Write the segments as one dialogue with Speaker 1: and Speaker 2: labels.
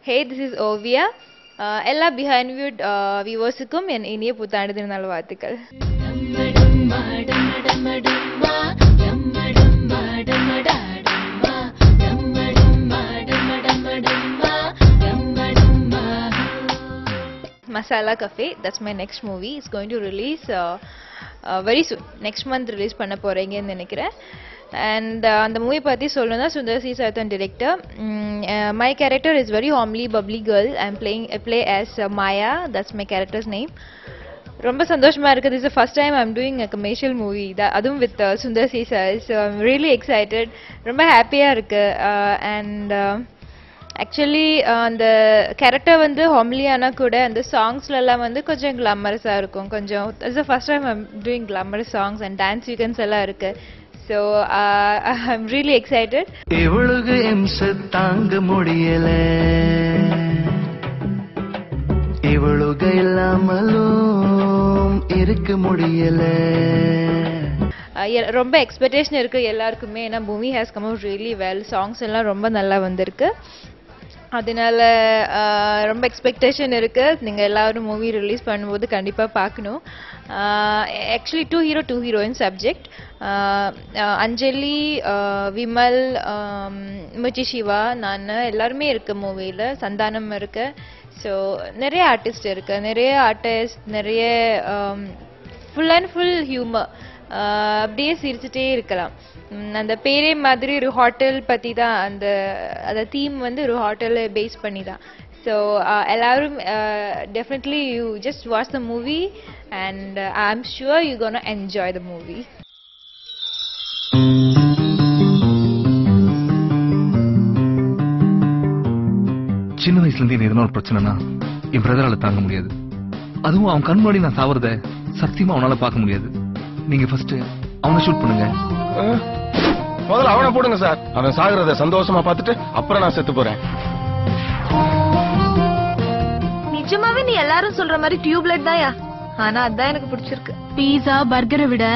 Speaker 1: Hey, this is Ovia. எல்லா behind view viewers-க்கும் என் இனிய புத்தாண்டு தின நல்வாழ்த்துக்கள். Masala Cafe, that's my next movie. It's going to release very soon. Next month release பண்ண போறேங்கன்னு நினைக்கிறேன். And அந்த மூவி பத்தி சொல்லணும்னா சுந்தர் சி சாய்தான் director. My character is very homely bubbly girl. I play as Maya. That's my character's name. ரொம்ப சந்தோஷமா இருக்கு. This is the first time I'm doing a commercial movie. அதுவும் with Sundar C sir. So I'm really excited. ரொம்ப ஹாப்பியா இருக்கு. And actually அந்த character வந்து ஹாம்லியானா கூட அந்த சாங்ஸ்ல எல்லாம் வந்து கொஞ்சம் கிளாமரஸா இருக்கும். கொஞ்சம் it's the first time I'm doing glamorous songs and dance sequence எல்லாம் இருக்கு. So I'm really excited.
Speaker 2: இவளுக்கு எம்ச தாங்க முடியல இவளுக்கு இல்லாமலும் இருக்க முடியல
Speaker 1: ரொம்ப எக்ஸ்பெக்டேஷன் இருக்கு எல்லாருக்குமே. ஏன்னா movie has come out really well. Songs எல்லாம் ரொம்ப நல்லா வந்திருக்கு. அதனால ரொம்ப எக்ஸ்பெக்டேஷன் இருக்கு. நீங்க எல்லாரும் மூவி ரிலீஸ் பண்ணும்போது கண்டிப்பா பார்க்கணும். Actually two heroine subject. Anjali, Vimal, Mirchi Siva, நான் எல்லாருமே இருக்கு மூவியில். சந்தானம் இருக்கு. ஸோ நிறைய ஆர்டிஸ்ட் இருக்கு. நிறைய ஃபுல் அண்ட் ஃபுல் ஹியூமர். அப்படியே சிரிச்சுட்டே இருக்கலாம். அந்த பேரே மாதிரி ஒரு ஹோட்டல் பற்றி தான். அந்த தீம் வந்து ஒரு ஹோட்டலை பேஸ் பண்ணி தான். ஸோ எல்லாரும் definitely you just watch the movie and I am sure you gonna enjoy the movie.
Speaker 3: சின்ன வயசுல இருந்து எதனா ஒரு பிரச்சனைனா என் பிரதரால தாங்க முடியாது. அதுவும் அவன் கண் முன்னாடி நான் சாவறத சத்தியமா அவனால பார்க்க முடியாது. நீங்க ஃபர்ஸ்ட் அவனை ஷூட் பண்ணுங்க.
Speaker 4: முதல்ல அவனை போடுங்க சார். அவன் சாகுறத சந்தோஷமா பார்த்துட்டு அப்புறம் நான் செத்து போறேன்.
Speaker 5: நிஜமாவே நீ எல்லாரும் சொல்ற மாதிரி டியூப்லைட் தான்யா. ஆனா அதான் எனக்கு பிடிச்சிருக்கு.
Speaker 6: பீஸா பர்கரை விட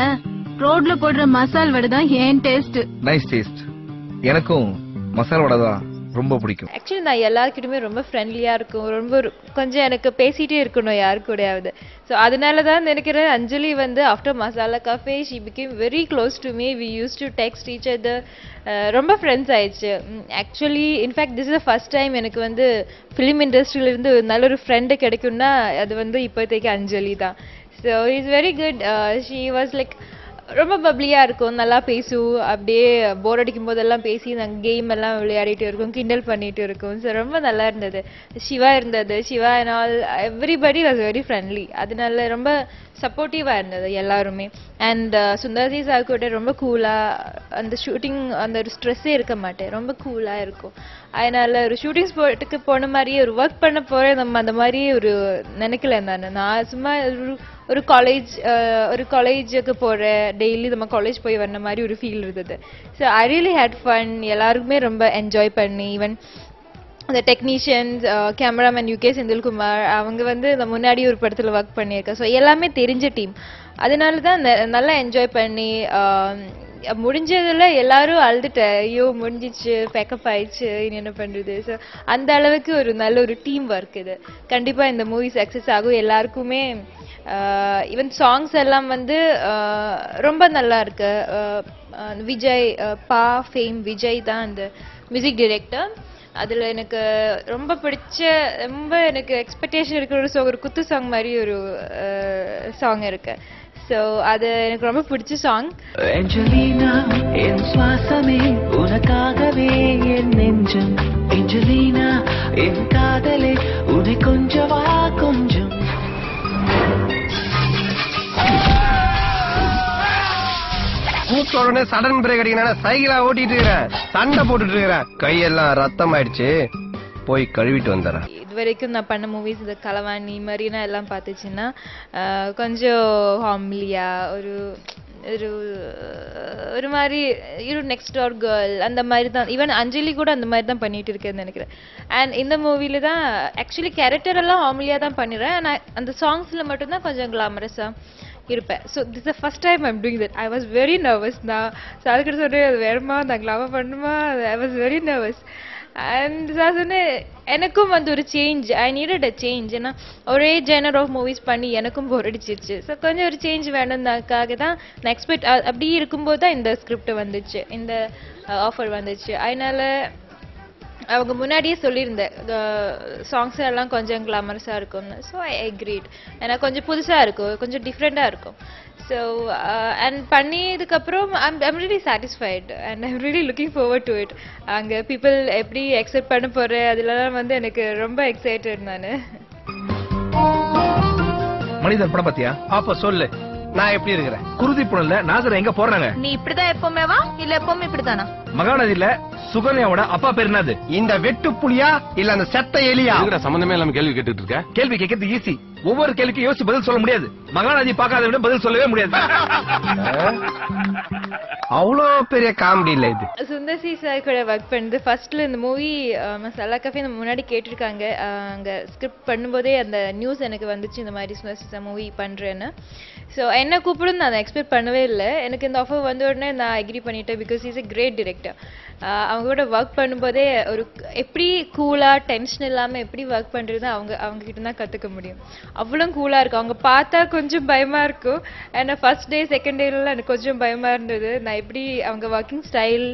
Speaker 6: ரோட்ல போடுற மசால் வடை தான் ஏன் டேஸ்ட்.
Speaker 3: Nice taste. எனக்கும் மசாலா வடை தான் ரொம்ப பிடிக்கும்.
Speaker 1: ஆக்சுவலி நான் எல்லாருக்கிட்டுமே ரொம்ப ஃப்ரெண்ட்லியாக இருக்கும். ரொம்ப கொஞ்சம் எனக்கு பேசிகிட்டே இருக்கணும் யாரு கூடயாவது. ஸோ அதனால தான் நினைக்கிறேன் அஞ்சலி வந்து after Masala cafe she became very close to me. We used to text each other. ரொம்ப ஃப்ரெண்ட்ஸ் ஆயிடுச்சு. Actually in fact this is the first time எனக்கு வந்து ஃபிலிம் இண்டஸ்ட்ரியிலேருந்து நல்ல ஒரு ஃப்ரெண்டு கிடைக்கும்னா அது வந்து இப்போதைக்கு அஞ்சலி தான். So it's very good. She was like ரொம்ப பப்ளியாக இருக்கும். நல்லா பேசும். அப்படியே போர் அடிக்கும் போதெல்லாம் பேசி நாங்கள் கேம் எல்லாம் விளையாடிட்டு இருக்கோம், கிண்டல் பண்ணிட்டு இருக்கோம். ஸோ ரொம்ப நல்லா இருந்தது. Siva and all everybody was very friendly. அதனால ரொம்ப சப்போர்ட்டிவாக இருந்தது எல்லாருமே. அண்ட் சுந்தர்சி சார் கூட ரொம்ப கூலாக அந்த ஷூட்டிங் அந்த ஒரு ஸ்ட்ரெஸ்ஸே இருக்க மாட்டேன். ரொம்ப கூலாக இருக்கும். அதனால ஒரு ஷூட்டிங் ஸ்பாட்டுக்கு போன மாதிரியே ஒரு ஒர்க் பண்ண போகிறேன் நம்ம அந்த மாதிரி ஒரு நினைக்கல. நான் சும்மா ஒரு காலேஜுக்கு போகிறேன். டெய்லி நம்ம காலேஜ் போய் வந்த மாதிரி ஒரு ஃபீல் இருந்தது. So I really had fun. எல்லாருக்குமே ரொம்ப என்ஜாய் பண்ணி ஈவன் அந்த டெக்னீஷியன்ஸ் கேமராமேன் யூகே செந்தில்குமார் அவங்க வந்து இந்த முன்னாடி ஒரு படத்தில் ஒர்க் பண்ணியிருக்கேன். ஸோ எல்லாமே தெரிஞ்ச டீம். அதனால தான் நல்லா என்ஜாய் பண்ணி முடிஞ்சதில் எல்லாரும் அழுதுட்டேன். ஐயோ முடிஞ்சிச்சு, பேக்கப் ஆயிடுச்சு, இனி என்ன பண்ணுறது. ஸோ அந்த அளவுக்கு ஒரு நல்ல ஒரு டீம் ஒர்க் இது. கண்டிப்பாக இந்த மூவி சக்ஸஸ் ஆகும். எல்லாருக்குமே ஈவன் சாங்ஸ் எல்லாம் வந்து ரொம்ப நல்லா இருக்கு. விஜய் ஃபேம் விஜய் தான் அந்த மியூசிக் டைரக்டர். அதில் எனக்கு ரொம்ப பிடிச்ச ரொம்ப எனக்கு எக்ஸ்பெக்டேஷன் இருக்கிற ஒரு சாங், ஒரு குத்து சாங் மாதிரி ஒரு சாங் இருக்கு. ஸோ அது எனக்கு ரொம்ப பிடிச்ச சாங்.
Speaker 2: ஏஞ்சலினா என் சுவாசமே உனக்காகவே என் நெஞ்சம். ஏஞ்சலினா என் காதலே உன்னை கொஞ்சவா கொஞ்சம்.
Speaker 4: உடனே சடன் பிரேக் அடிக்கணும். சைக்கிளா ஓட்டிட்டு இருக்கிறேன், சண்டை போட்டுட்டு இருக்கிறேன், கையெல்லாம் ரத்தம் ஆயிடுச்சு, போய் கழுவிட்டு வந்துடுறேன்.
Speaker 1: இது வரைக்கும் நான் பண்ண மூவிஸ் இந்த கலவாணி மாதிரினா எல்லாம் பார்த்துச்சுன்னா கொஞ்சம் ஹாம்லியா ஒரு மாதிரி நெக்ஸ்ட் டோர் கேர்ள் அந்த மாதிரி தான். ஈவன் அஞ்சலி கூட அந்த மாதிரி தான் பண்ணிட்டு இருக்கேன்னு நினைக்கிறேன். அண்ட் இந்த மூவில தான் ஆக்சுவலி கேரக்டர் எல்லாம் ஹாம்லியா தான் பண்ணிடுறேன். ஆனால் அந்த சாங்ஸ்ல மட்டும்தான் கொஞ்சம் கிளாமரஸா இருப்பேன். So this the first time I'm doing that. I was very nervous. நான் சார்கிட்ட சொன்னேன் அது வேணுமா, நான் கிளாமர் பண்ணுமா, I was very nervous. And sir சொன்னேன் எனக்கும் வந்து ஒரு change, I needed a change. ஏன்னா ஒரே ஜெனர் ஆஃப் மூவிஸ் பண்ணி எனக்கும் போர் அடிச்சிருச்சு. ஸோ கொஞ்சம் ஒரு சேஞ்ச் வேணும்னாக்காக தான் நான் எக்ஸ்பெக்ட் அப்படி இருக்கும்போது தான் இந்த ஸ்கிரிப்ட் வந்துச்சு, இந்த ஆஃபர் வந்துச்சு. அதனால அவங்க முன்னாடியே சொல்லியிருந்தேன் சாங்ஸ் எல்லாம் கொஞ்சம் கிளாமரஸாக இருக்கும்னு. So I agreed. ஏன்னா கொஞ்சம் புதுசாக இருக்கும், கொஞ்சம் டிஃப்ரெண்ட்டாக இருக்கும். ஸோ அண்ட் பண்ணியதுக்கப்புறம் I'm really satisfied and I'm really looking forward to it. அங்கே பீப்புள் எப்படி அக்செப்ட் பண்ண போகிறேன் அதுலலாம் வந்து எனக்கு ரொம்ப எக்ஸைட்டட் நான்.
Speaker 3: மனிதன் படம் பாத்தியா?
Speaker 4: அப்ப சொல்லு, நான் எப்படி இருக்கிறேன்?
Speaker 3: குருதி புனல்ல நாசர் எங்க போறாங்க?
Speaker 5: நீ இப்படிதான் எப்பவுமே வா இல்ல எப்பவுமே இப்படித்தானா?
Speaker 3: மகாநதியில சுகன்யாவோட அப்பா பேர் என்னது?
Speaker 4: இந்த வெட்டு புலியா இல்ல அந்த செத்த எலியா?
Speaker 7: சம்பந்தமே இல்லாம கேள்வி கேட்டுட்டு இருக்க.
Speaker 3: கேள்வி கேட்கறது ஈஸி, ஒவ்வொரு கேள்விக்கும் யோசிச்சு பதில் சொல்ல முடியாது. மகாநதி பார்க்காத விட பதில் சொல்லவே முடியாது.
Speaker 4: அவ்வளோ பெரிய காமெடி இல்ல இது.
Speaker 1: சுந்தர் சி சார் கூட ஒர்க் பண்ணது ஃபர்ஸ்ட்ல இந்த மூவி மசாலா கஃபே முன்னாடி கேட்டிருக்காங்க. அங்கே ஸ்கிரிப்ட் பண்ணும்போதே அந்த நியூஸ் எனக்கு வந்துச்சு இந்த மாதிரி சுந்தர் சி சார் மூவி பண்ணுறேன்னு. ஸோ என்ன கூப்பிடுன்னு நான் எக்ஸ்பெக்ட் பண்ணவே இல்லை. எனக்கு இந்த ஆஃபர் வந்த உடனே நான் அக்ரி பண்ணிட்டேன். Because is a great director. அவங்க கூட ஒர்க் பண்ணும்போதே ஒரு எப்படி கூலாக டென்ஷன் இல்லாமல் எப்படி ஒர்க் பண்ணுறது அவங்க கிட்ட தான் கற்றுக்க முடியும். அவ்வளோ கூலாக இருக்கும். அவங்க பார்த்தா கொஞ்சம் பயமாக இருக்கும். ஏன்னா ஃபர்ஸ்ட் டே செகண்ட் டேலாம் எனக்கு கொஞ்சம் பயமாக இருந்தது. நான் எப்படி அவங்க ஒர்க்கிங் ஸ்டைல்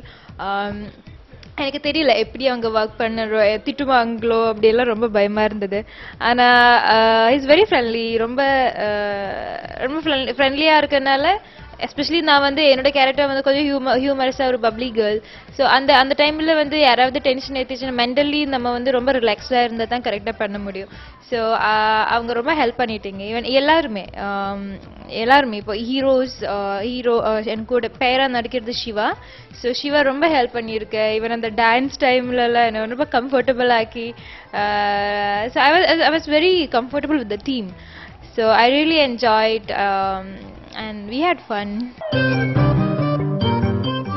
Speaker 1: எனக்கு தெரியல, எப்படி அவங்க ஒர்க் பண்ணுறோம் திட்டுவாங்களோ அப்படியெல்லாம் ரொம்ப பயமாக இருந்தது. ஆனால் இஸ் வெரி ஃப்ரெண்ட்லி, ரொம்ப ரொம்ப ஃப்ரெண்ட்லியாக இருக்கனால எஸ்பெஷலி நான் வந்து என்னோட கேரக்டர் வந்து கொஞ்சம் ஹியூமரஸாக ஒரு பப்ளி கேர்ள். ஸோ அந்த டைமில் வந்து யாராவது டென்ஷன் ஏற்றிச்சுன்னா மென்டலி நம்ம வந்து ரொம்ப ரிலாக்ஸ்டாக இருந்தால் தான் கரெக்டாக பண்ண முடியும். ஸோ அவங்க ரொம்ப ஹெல்ப் பண்ணிட்டீங்க. ஈவன் எல்லாருமே இப்போ ஹீரோ எனக்கு கூட பேராக நடிக்கிறது சிவா. ஸோ சிவா ரொம்ப ஹெல்ப் பண்ணியிருக்கேன். ஈவன் அந்த டான்ஸ் டைம்லலாம் என்னை ரொம்ப கம்ஃபர்டபுள் ஆக்கி. So I was very comfortable with the team. So I really enjoyed and we had fun.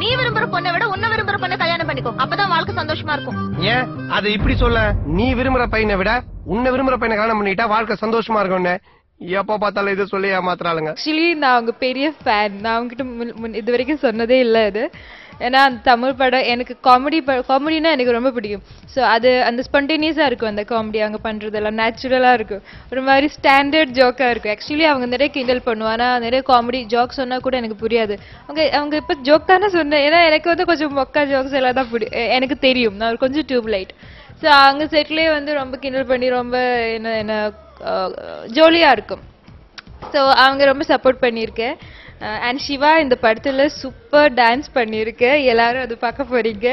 Speaker 5: நீ விரும்புற பொண்ணை விட உன்னை விரும்புற பொண்ணை கல்யாணம் பண்ணிக்கோ, அப்பதான் வாழ்க்கை சந்தோஷமா இருக்கும்.
Speaker 4: ஏன் அது இப்படி சொல்ல? நீ விரும்புற பையனை விட உன்னை விரும்புற பையனை கல்யாணம் பண்ணிட்டா வாழ்க்கை சந்தோஷமா இருக்கும்னு எப்ப பார்த்தாலும் இதை சொல்லி ஏமாத்துறாளுங்க.
Speaker 1: ஆக்சுவலி நான் அவங்க பெரிய ஃபேன். நான் அவங்ககிட்ட இது வரைக்கும் சொன்னதே இல்லை இது. ஏன்னா அந்த தமிழ் படம் எனக்கு காமெடினா எனக்கு ரொம்ப பிடிக்கும். ஸோ அது அந்த ஸ்பான்டேனியஸாக இருக்கும். அந்த காமெடி அவங்க பண்ணுறதெல்லாம் நேச்சுரலாக இருக்கும். ஒரு மாதிரி ஸ்டாண்டர்ட் ஜோக்காக இருக்கும். ஆக்சுவலி அவங்க நிறைய கிண்டல் பண்ணுவோம். ஆனால் நிறைய காமெடி ஜோக் சொன்னால் கூட எனக்கு புரியாது. அவங்க இப்போ ஜோக் தானே சொன்னேன். ஏன்னா எனக்கு வந்து கொஞ்சம் மொக்கா ஜோக்ஸ் எல்லாம் தான் எனக்கு தெரியும். நான் கொஞ்சம் டியூப்லைட். ஸோ அவங்க செட்லேயே வந்து ரொம்ப கிண்டல் பண்ணி ரொம்ப என்ன ஜோலியாக இருக்கும். ஸோ அவங்க ரொம்ப சப்போர்ட் பண்ணியிருக்கேன். அண்ட் சிவா இந்த படத்தில் சூப்பர் டான்ஸ் பண்ணியிருக்கேன். எல்லாரும் அது பார்க்க போறீங்க.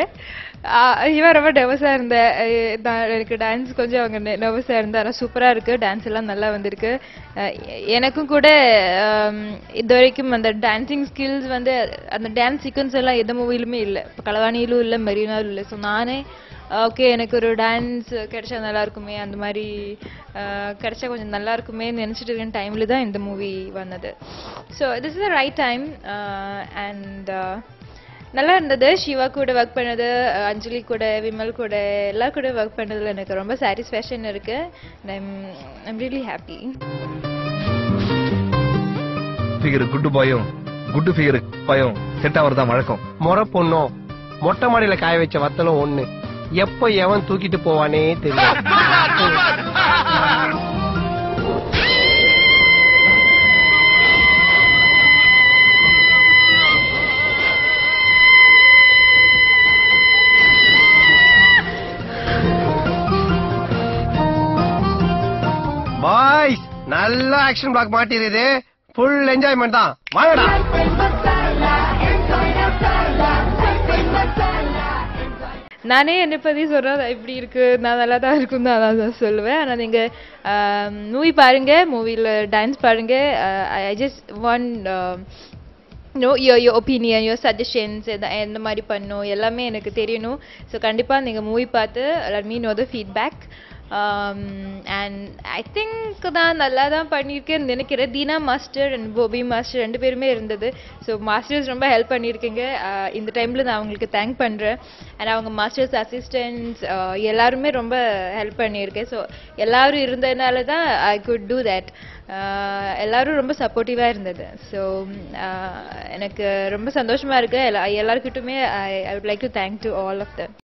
Speaker 1: சிவா ரொம்ப நர்வஸாக இருந்தேன். எனக்கு டான்ஸ் கொஞ்சம் அவங்க நர்வஸாக இருந்தேன். ஆனால் சூப்பராக இருக்குது. டான்ஸ் எல்லாம் நல்லா வந்திருக்கு. எனக்கும் கூட இது வரைக்கும் அந்த டான்ஸிங் ஸ்கில்ஸ் வந்து அந்த டான்ஸ் சீக்வன்ஸ் எல்லாம் எந்த மூவிலுமே இல்லை. இப்போ களவாணியிலும் இல்லை, மெரினாலும் இல்லை. ஸோ நானே ஓகே எனக்கு ஒரு டான்ஸ் கிடைச்சா நல்லா இருக்குமே, அந்த மாதிரி கிடைச்சா கொஞ்சம் நல்லா இருக்குமேன்னு நினச்சிட்டு இருக்கிற டைமில் தான் இந்த மூவி வந்தது. So this is the right time. And நல்லா இருந்தது. சிவா கூட ஒர்க் பண்ணது, அஞ்சலி கூட, விமல் கூட, எல்லா கூட ஒர்க் பண்ணதில் எனக்கு ரொம்ப சாட்டிஸ்ஃபேக்ஷன் இருக்கு. I'm really happy.
Speaker 3: Figure good பாயும் குட் ஃபிகர் பாயும் செட் ஆவறதா வழக்கம்.
Speaker 4: முறை பொண்ணும் மொட்டை மாடியில காய வச்ச வத்தலும் ஒண்ணு. எப்ப எவன் தூக்கிட்டு போவானே தெரியும். பாய்ஸ் நல்ல ஆக்ஷன் பிளாக் மாட்டிருது. ஃபுல் என்ஜாய்மெண்ட் தான். வாங்கடா.
Speaker 1: நானே என்னை பற்றி சொன்னால் இப்படி இருக்கு, நான் நல்லா தான் இருக்கும் தான் நான் சொல்லுவேன். ஆனால் நீங்கள் மூவி பாருங்க, மூவியில் டான்ஸ் பாருங்க. I just want know your opinion, your suggestions, எந்த மாதிரி பண்ணும் எல்லாமே எனக்கு தெரியணும். ஸோ கண்டிப்பாக நீங்கள் மூவி பார்த்து let me know the feedback. And I think தான் நல்லா தான் பண்ணியிருக்கேன்னு நினைக்கிறேன். தீனா மாஸ்டர் அண்ட் போபி மாஸ்டர் 2 பேருமே இருந்தது. ஸோ மாஸ்டர்ஸ் ரொம்ப ஹெல்ப் பண்ணியிருக்கீங்க. இந்த டைமில் நான் அவங்களுக்கு தேங்க் பண்ணுறேன். அண்ட் அவங்க மாஸ்டர்ஸ் அசிஸ்டன்ட்ஸ் எல்லாருமே ரொம்ப ஹெல்ப் பண்ணியிருக்கேன். ஸோ எல்லோரும் இருந்ததுனால தான் ஐ குட் டூ தேட். எல்லாரும் ரொம்ப சப்போர்ட்டிவாக இருந்தது. ஸோ எனக்கு ரொம்ப சந்தோஷமாக இருக்குது. எல்லாருக்கிட்டுமே I would like to thank to all of them.